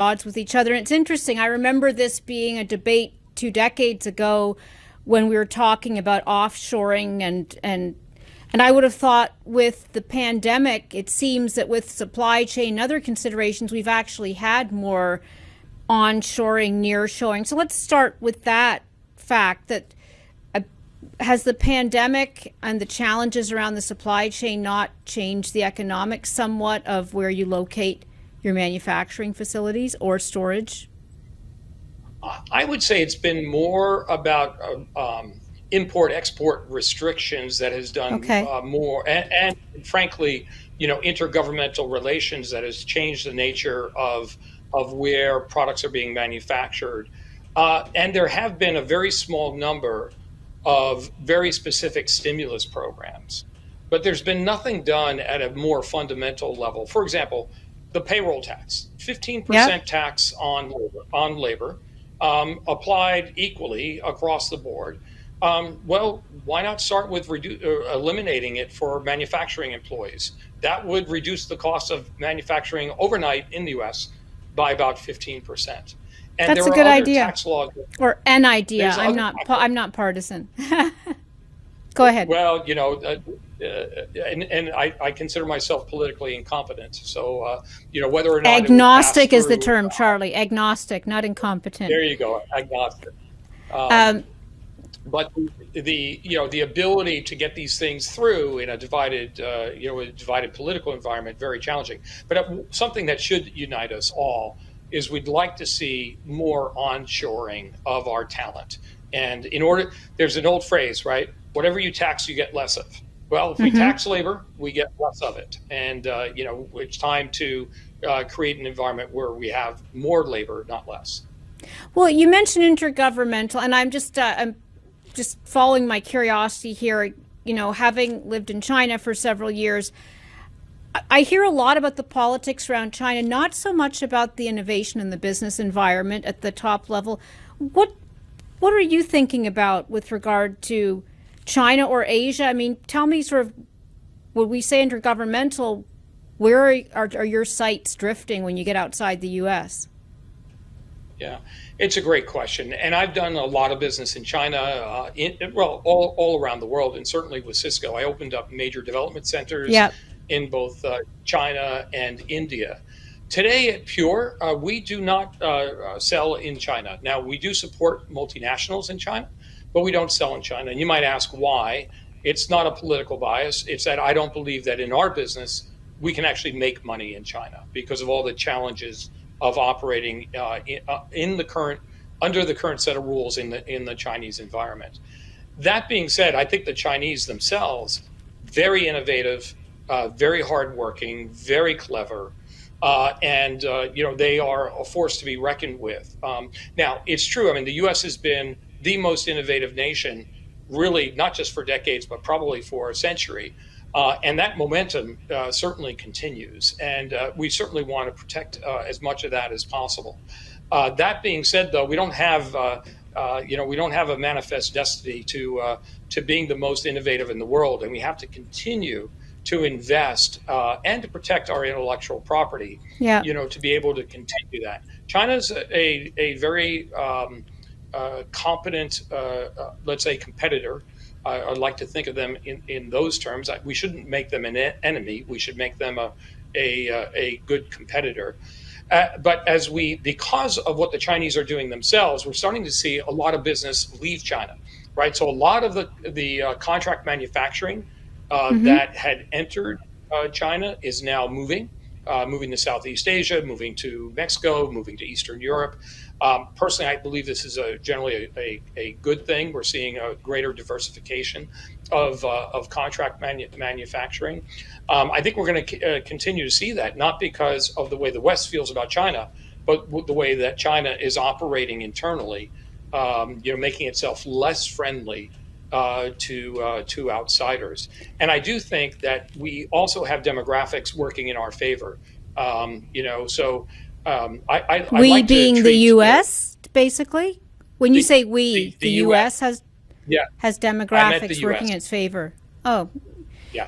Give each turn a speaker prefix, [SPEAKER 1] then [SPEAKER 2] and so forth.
[SPEAKER 1] odds with each other. And it's interesting. I remember this being a debate 2 decades ago when we were talking about offshoring and I would have thought with the pandemic, it seems that with supply chain and other considerations, we've actually had more onshoring, nearshoring. So let's start with that fact that has the pandemic and the challenges around the supply chain not changed the economics somewhat of where you locate your manufacturing facilities or storage?
[SPEAKER 2] I would say it's been more about import-export restrictions that has done
[SPEAKER 1] Okay.
[SPEAKER 2] more, and frankly, intergovernmental relations that has changed the nature of where products are being manufactured. And there have been a very small number of very specific stimulus programs, but there's been nothing done at a more fundamental level. For example, the payroll tax, 15%
[SPEAKER 1] Yep.
[SPEAKER 2] tax on labor, applied equally across the board. Well, why not start with eliminating it for manufacturing employees? That would reduce the cost of manufacturing overnight in the U.S. by about 15%. And
[SPEAKER 1] That's
[SPEAKER 2] there
[SPEAKER 1] a
[SPEAKER 2] are
[SPEAKER 1] good
[SPEAKER 2] other
[SPEAKER 1] idea.
[SPEAKER 2] tax laws.
[SPEAKER 1] Or an idea.
[SPEAKER 2] There's
[SPEAKER 1] I'm
[SPEAKER 2] other
[SPEAKER 1] not
[SPEAKER 2] tax
[SPEAKER 1] I'm not partisan. Go ahead.
[SPEAKER 2] Well, and I consider myself politically incompetent. So, whether or not it would pass
[SPEAKER 1] Agnostic is the
[SPEAKER 2] through,
[SPEAKER 1] term, Charlie. Agnostic, not incompetent.
[SPEAKER 2] there you go, agnostic. Um,
[SPEAKER 1] Um,
[SPEAKER 2] but the ability to get these things through in a divided political environment, very challenging. But something that should unite us all is we'd like to see more onshoring of our talent. And there's an old phrase, right? Whatever you tax, you get less of. Well, if we tax labor, we get less of it. And, it's time to create an environment where we have more labor, not less.
[SPEAKER 1] well, you mentioned intergovernmental, and I'm just following my curiosity here. Having lived in China for several years, I hear a lot about the politics around China, not so much about the innovation in the business environment at the top level. What what are you thinking about with regard to China or Asia? I mean, tell me sort of, when we say intergovernmental, where are your sights drifting when you get outside the U.S.?
[SPEAKER 2] Yeah, it's a great question. And I've done a lot of business in China, all around the world, and certainly with Cisco. I opened up major development centers
[SPEAKER 1] Yep.
[SPEAKER 2] in both China and India. Today at Pure, we do not sell in China. Now, we do support multinationals in China, but we don't sell in China. And you might ask why. It's not a political bias. It's that I don't believe that in our business, we can actually make money in China because of all the challenges of operating under the current set of rules in the Chinese environment. That being said, I think the Chinese themselves, very innovative, very hardworking, very clever, and they are a force to be reckoned with. Now, it's true. I mean, the U.S. has been the most innovative nation, really, not just for decades, but probably for a century. And that momentum certainly continues, and we certainly want to protect as much of that as possible. That being said, though, we don't have a manifest destiny to being the most innovative in the world, and we have to continue to invest and to protect our intellectual property.
[SPEAKER 1] Yeah.
[SPEAKER 2] To be able to continue that. China's a very competent, let's say, competitor. I'd like to think of them in those terms. We shouldn't make them an enemy. We should make them a good competitor. But because of what the Chinese are doing themselves, we're starting to see a lot of business leave China, right? So a lot of the contract manufacturing that had entered China is now moving to Southeast Asia, moving to Mexico, moving to Eastern Europe. Personally, I believe this is generally a good thing. We're seeing a greater diversification of contract manufacturing. I think we're going to continue to see that, not because of the way the West feels about China, but the way that China is operating internally, making itself less friendly to outsiders. And I do think that we also have demographics working in our favor. I
[SPEAKER 1] We
[SPEAKER 2] like to
[SPEAKER 1] being the
[SPEAKER 2] treat
[SPEAKER 1] U.S., basically? When you
[SPEAKER 2] the
[SPEAKER 1] say we,
[SPEAKER 2] the
[SPEAKER 1] the
[SPEAKER 2] U.S.
[SPEAKER 1] U.S. has
[SPEAKER 2] Yeah,
[SPEAKER 1] has
[SPEAKER 2] I meant the
[SPEAKER 1] demographics working
[SPEAKER 2] U.S.
[SPEAKER 1] in its favor. Oh,